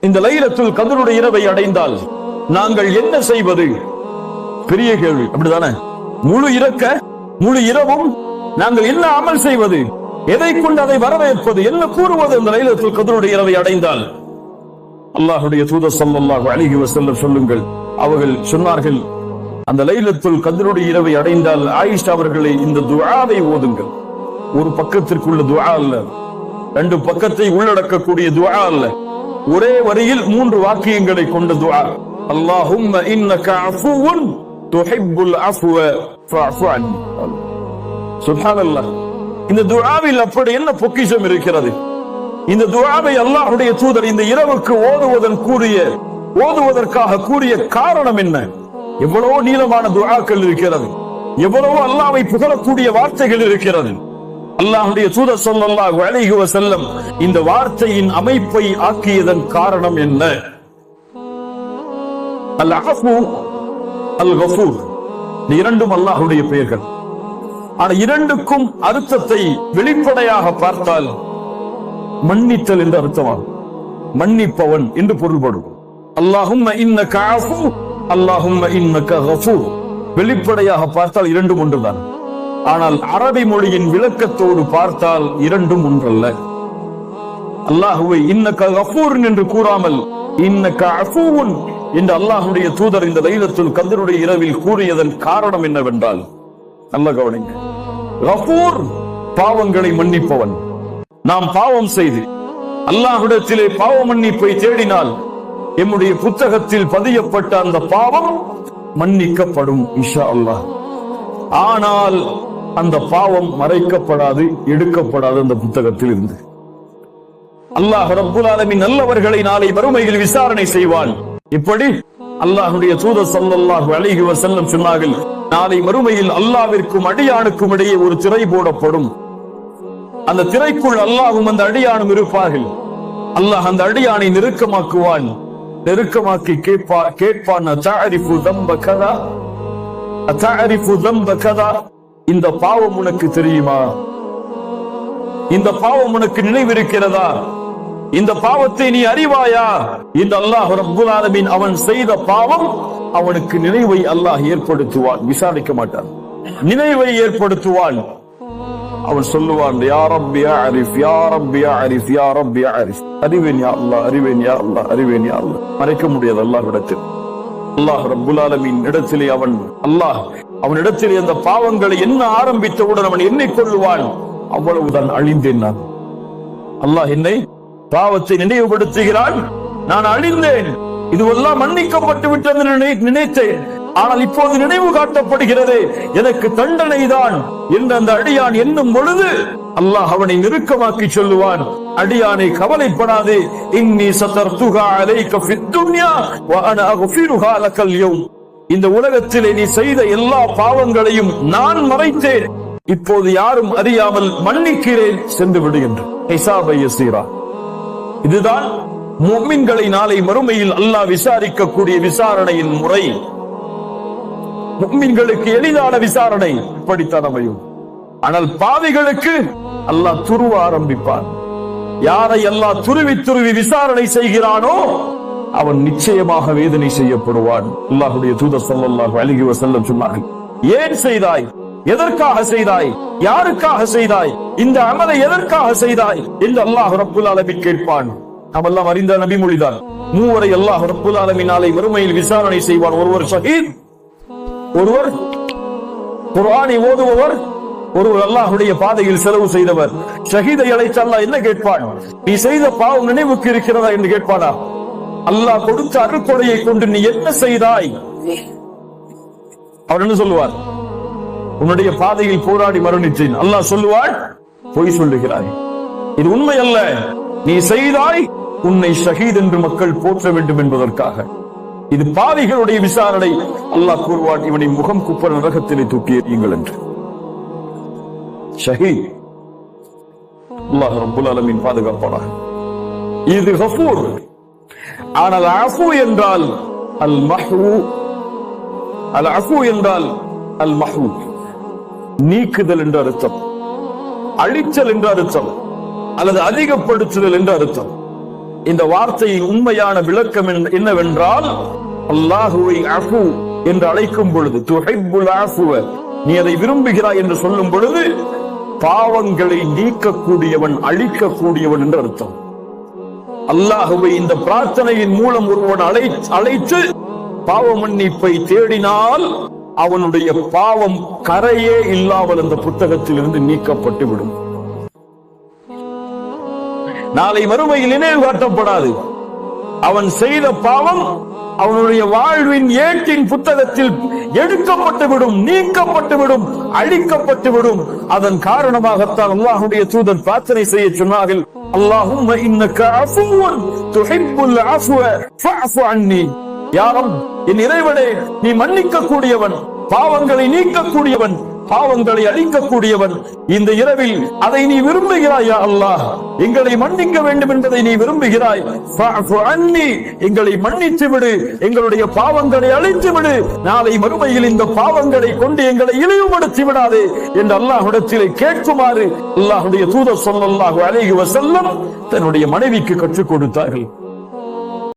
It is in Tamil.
இந்த லைலத்துல் கத்ருடைய இரவை அடைந்தால் நாங்கள் என்ன செய்வது? பெரிய கேள்வி, அப்படிதானே? முழு இரவும் நாங்கள் என்ன அமல் செய்வது? எதை கொண்டு அதை வரவேற்பது? என்ன கூறுவது? இந்த லைலத்துல் கத்ருடைய இரவை அடைந்தால் அல்லாஹ்வுடைய தூதர் ஸல்லல்லாஹு அலைஹி வஸல்லம் சொல்லுங்கள், அவர்கள் சொன்னார்கள், அந்த லைலத்துல் கத்ருடைய இரவை அடைந்தால் ஆயிஷா அவர்களை இந்த துஆவை ஓதுங்கள். ஒரு பக்கத்திற்குள்ள துஆ அல்ல, 2 பக்கத்தை உள்ளடக்கக்கூடிய துஆ அல்ல, ஒரே வரியில் 3 வாக்கியங்களை கொண்ட துஆ. அல்லாஹும்ம இன்னக அஃபுவுன் துஹிப்புல் அஃப்வ ஃபஅஃபு அன்னி. சுப்ஹானல்லாஹ். இந்த துஆவில் அப்படி என்ன பொக்கிஷம் இருக்கிறது? இந்த துஆவை அல்லாஹ்வுடைய தூதர் இந்த இரவுக்கு ஓதுவதற்காக கூறிய காரணம் என்ன? எவ்வளவோ நீளமான துஆக்கள் இருக்கிறது, எவ்வளவோ அல்லாஹ்வை புகழக்கூடிய வார்த்தைகள் இருக்கிறது. அல்லாஹ்வுடைய தூதர் ஸல்லல்லாஹு அலைஹி வஸல்லம் இந்த வார்த்தையின் அமைப்பை ஆக்கியதன் காரணம் என்ன? அல் அஃபு அல் கஃபூர், இந்த இரண்டும் அல்லாஹ்வுடைய பெயர்கள். ஆனால் இரண்டுக்கும் அர்த்தத்தை வெளிப்படையாக பார்த்தால் மன்னித்தல் என்று அர்த்தமாகும். மன்னிப்பவன் என்று பொருள்படும். அல்லாஹும்ம இன்னக அஃபு, அல்லாஹும்ம இன்னக கஃபூர். வெளிப்படையாக பார்த்தால் இரண்டும் ஒன்றுதான். ஆனால் அரபி மொழியின் விளக்கத்தோடு பார்த்தால் இரண்டும் ஒன்றல்ல. அல்லாஹுவை இன்னக கஃபூர் என்று கூறாமல் இன்னக அஃபூன் என்று அல்லாஹ்வுடைய தூதர் இந்த லைலத்துல் கத்ருடைய இரவில் கூறியதன் காரணம் என்னவென்றால், நல்ல கவனிங்க, கஃபூர் பாவங்களை மன்னிப்பவன். நாம் பாவம் செய்து அல்லாஹ்விடத்திலே பாவ மன்னிப்பை தேடினால் எம்முடைய புத்தகத்தில் பதியப்பட்ட அந்த பாவம் மன்னிக்கப்படும் இன்ஷா அல்லாஹ். ஆனால் அந்த பாவம் மறைக்கப்படாது, எடுக்கப்படாது அந்த புத்தகத்தில் இருந்து. அல்லாஹ் ரப்புல் ஆலமீன் நல்லவர்களை நாளை மறுமையில் விசாரணை செய்வான். இப்படி அல்லாஹ்வுடைய தூதர் ஸல்லல்லாஹு அலைஹி வஸல்லம் சொன்னார்கள், நாளை மறுமையில் அல்லாஹ்விற்கும் அடியானுக்கும் இடையே ஒரு திரை போடப்படும். அந்த திரைக்குள் அல்லாஹ்வும் அந்த அடியானும் இருப்பார்கள். அல்லாஹ் அந்த அடியானை நெருக்கமாக்குவான். நெருக்கமாக்கி கேட்பான், அத்தஅரிஃபு தம்ப கதா, அத்தஅரிஃபு தம்ப கதா, இந்த பாவம் உனக்கு தெரியுமா? இந்த பாவம் உனக்கு நினைவிருக்கிறதா? இந்த பாவத்தை நீ அறிவாயா? இந்த அல்லாஹ் ரப்புல் ஆலமீன் அவன் செய்த பாவம் அவனுக்கு நினைவை அல்லாஹ் ஏற்படுத்துவான். விசாரிக்க மாட்டான், நினைவை ஏற்படுத்துவான். அவன் சொல்லுவான், யா ரப்பி அரிஃப், யா ரப்பி அரிஃப், யா ரப்பி அரிஃப். அறிவேன் யா அல்லாஹ், அறிவேன் யா அல்லாஹ், அறிவேன் யா அல்லாஹ். மறைக்க முடியாது அல்லாஹ்விடத்தில். அல்லாஹ் ரப்புல் ஆலமீன் இடத்திலே அவனிடத்திலே அந்த பாவங்களை என்ன ஆரம்பித்தவுடன் அவன் எண்ணிக்கொள்ளுவான், அவ்வளவுதான் அழிந்தேன் நான். அல்லாஹ் என்னை பாவத்தை நினைவுபடுத்துகிறான், நான் அழிந்தேன், இதுவெல்லாம் மன்னிக்கப்பட்டு விட்டது நினைத்தேன், ஆனால் இப்போது நினைவு காட்டப்படுகிறது, எனக்கு தண்டனை தான் என்று அந்த அடியான் எண்ணும் பொழுது அல்லாஹ் அவனை நெருக்கமாக்கி சொல்லுவான், அடியானை கவலைப்படாதே, இன்னி சதர்துஹா அலைக ஃபித் துன்யா வ அனா அக்ஃபிருஹா லக்கல் யௌம். இந்த உலகத்திலே நீ செய்த எல்லா பாவங்களையும் நான் மறைத்தேன், இப்போது யாரும் அறியாமல் மன்னிக்கிறேன், சென்று விடுகின்றேன். ஹிசாபை யஸீரா. இதுதான் முஃமின்களை நாளை மறுமையில் அல்லாஹ் விசாரிக்கக்கூடிய விசாரணையின் முறை. முஃமின்களுக்கு எளிதான விசாரணை இப்படித்தான் அமையும். ஆனால் பாவிகளுக்கு அல்லாஹ் துருவ ஆரம்பிப்பான். யாரை அல்லாஹ் துருவி விசாரணை செய்கிறானோ அவன் நிச்சயமாக வேதனை செய்யப்படுவான். அல்லாஹ்வுடைய தூதர் ஸல்லல்லாஹு அலைஹி வஸல்லம் சொன்னார்கள், ஏன் செய்தாய், எதற்காக செய்தாய், யாருக்காக செய்தாய், இந்த அமலை எதற்காக செய்தாய் என்று அல்லாஹ் ரப்புல் ஆலமீன் கேட்பான். நாம் எல்லாம் அறிந்த நபிமொழிதான். மூவரை அல்லாஹ் ரப்புல் ஆலமீன் நாளை மறுமையில் விசாரணை செய்வான். ஒருவர் ஷஹீத், ஒருவர் குர்ஆனை ஓதுபவர், ஒருவர் அல்லாஹ்வுடைய பாதையில் செலவு செய்தவர். ஷஹீதை அழைத்து அல்லாஹ் என்ன கேட்பான்? நீ செய்த பாவம் நினைவுக்கு இருக்கிறதா என்று கேட்பானா? அல்லாஹ் கொடுத்த அருட்கொடையை கொண்டு நீ என்ன செய்தாய்? அவர் என்ன சொல்லுவார்? உன்னுடைய பாதையில் போராடி மரணித்தேன். அல்லாஹ் சொல்லுவான், பொய் சொல்லுகிறாய், இது உண்மை அல்ல, நீ செய்தாய், உன்னை ஷஹீத் என்று மக்கள் போற்ற வேண்டும் என்பதற்காக. இது பாவிகளுடைய விசாரணை. அல்லாஹ் கூறுவான், இவனை முகம் குப்பர நரகத்திலே தூக்கி எறியுங்கள் என்று. ஷஹீத். அல்லாஹ் ரப்புல் ஆலமீன் பாதுகாப்பானாக. இது கஃபூர். ஆனால் அஃபு என்றால் அல் மஹ்வு, அல் அஃபு என்றால் அல் மஹ்வு, நீக்குதல் என்ற அர்த்தம், அழித்தல் என்ற அர்த்தம், அல்லது அதிகப்படுத்துதல் என்ற அர்த்தம். இந்த வார்த்தையின் உண்மையான விளக்கம் என்னவென்றால், அல்லாஹுவை அஃபு என்று அழைக்கும் பொழுது, துஹிப்புல் அஃப்வ, நீ அதை விரும்புகிறாய் என்று சொல்லும் பொழுது பாவங்களை நீக்கக்கூடியவன், அழிக்கக்கூடியவன் என்று அர்த்தம். அல்லாஹுவை இந்த பிரார்த்தனையின் மூலம் ஒருவன் அழைத்து பாவ மன்னிப்பை தேடினால் அவனுடைய பாவம் கரையே இல்லாமல் அந்த புத்தகத்தில் இருந்து நீக்கப்பட்டு விடும். நாளை மறுமையில் நினைவு காட்டப்படாது. அவன் செய்த பாவம் அவனுடைய வாழ்வின் ஏட்டின் புத்தகத்தில் எடுக்கப்பட்டு விடும், நீக்கப்பட்டு விடும், அழிக்கப்பட்டு விடும். அதன் காரணமாகத்தான் அல்லாஹ்வுடைய தூதர் பிரார்த்தனை செய்ய சொன்னார்கள், அல்லாஹும்ம இன்னக அஃபுவன் துஹிப்புல் அஃப்வ ஃபஅஃபு அன்னி. யா ரப், என் இறைவனே, நீ மன்னிக்க கூடியவன், பாவங்களை நீக்கக்கூடியவன், பாவங்களை அழிக்கக்கூடியவன். இந்த இரவில் அதை நீ விரும்புகிறாய். யா அல்லாஹ், எங்களை மன்னிக்க வேண்டும் என்பதை நீ விரும்புகிறாய். ஃபஅஃபு அன்னி, எங்களை மன்னித்து விடு, எங்களுடைய பாவங்களை அழித்து விடு. நாளை மறுமையில் இந்த பாவங்களை கொண்டு எங்களை இழிவுபடுத்தி விடாதே என்று அல்லாஹ்விடத்திலே கேட்குமாறு அல்லாஹ்வுடைய தூதர் ஸல்லல்லாஹு அலைஹி வஸல்லம் தன்னுடைய மனைவிக்கு கற்றுக் கொடுத்தார்கள்.